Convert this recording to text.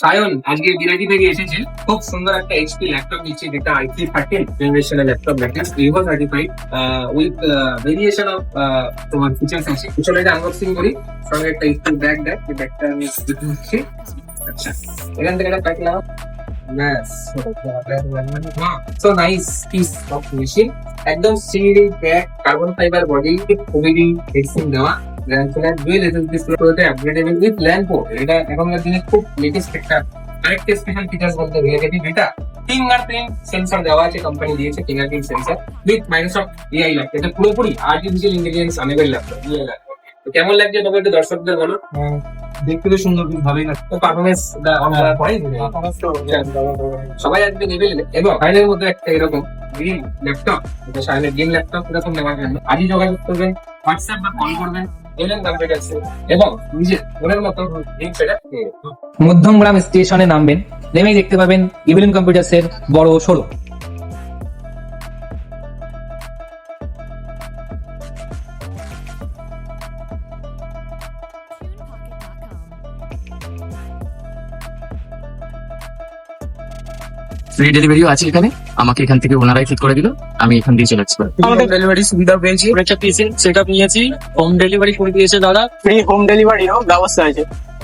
সায়ন আজকে বিরাটি থেকে এসেছে, খুব সুন্দর একটা এইচপি ল্যাপটপ নিচ্ছে, যেটা i3 জেনারেশনের laptop, Vivo 35 with variation of তোমার ফিচার্স আছে। চলো এটা আনবক্সিং করি। সঙ্গে একটা স্কুল ব্যাগ দেয়, যে ব্যাগটা আমি দিচ্ছি। আচ্ছা, এখান থেকে একটা প্যাক নাও। ব্যাস, so nice piece of machine. একদম CD bag, carbon fibre body, খুবই হেডফোন দেওয়া, ডুয়েল এসএসডি স্টোরেজে আপগ্রেডেবল উইথ ল্যান্ড পোর্ট। এটা এখনকার দিনে খুব লেটেস্ট একটা আরেকটা স্পেশাল ফিচার্স বলতে রিয়েলিটি, যেটা ফিঙ্গারপ্রিন্ট সেন্সর দেওয়া আছে, কোম্পানি দিয়েছে fingerprint sensor with Microsoft AI laptop. এটা পুরোপুরি আর্টিফিশিয়াল ইন্টেলিজেন্স আনেবল ল্যাপটপ। তো কেমন লাগছে তবে একটু দর্শকদের বলো। দেখতে তো সুন্দর, বেশ ভালোই লাগছে। তো পারফরমেন্স অন করার পরে সবাই আজকে নেবে। এবং ফাইলের মধ্যে একটা এরকম গ্রিন ল্যাপটপ, এটা সাইলের গ্রিন ল্যাপটপ এরকম নেওয়ার জন্য আজই যোগাযোগ করবেন, হোয়াটসঅ্যাপ বা কল করবেন এলেন কম্পিউটারসে, এবং নিজের মনের মতো লিঙ্ক সেটা পেয়ে যাবেন। মধ্যমগ্রাম স্টেশনে নামবেন, নেমেই দেখতে পাবেন ইভিলিন কম্পিউটার্সের বড় শোরুম। ফ্রি ডেলিভারিও আছে এখানে, আমাকে এখান থেকে ওনারাই ঠিক করে দিল, আমি এখান দিয়ে চলে আসতে পারি। আমাদের ডেলিভারি সুবিধা পেয়েছি, একটা পিসি সেটআপ নিয়েছি, হোম ডেলিভারি করে দিয়েছে দাদা, ফ্রি হোম ডেলিভারিরও ব্যবস্থা আছে।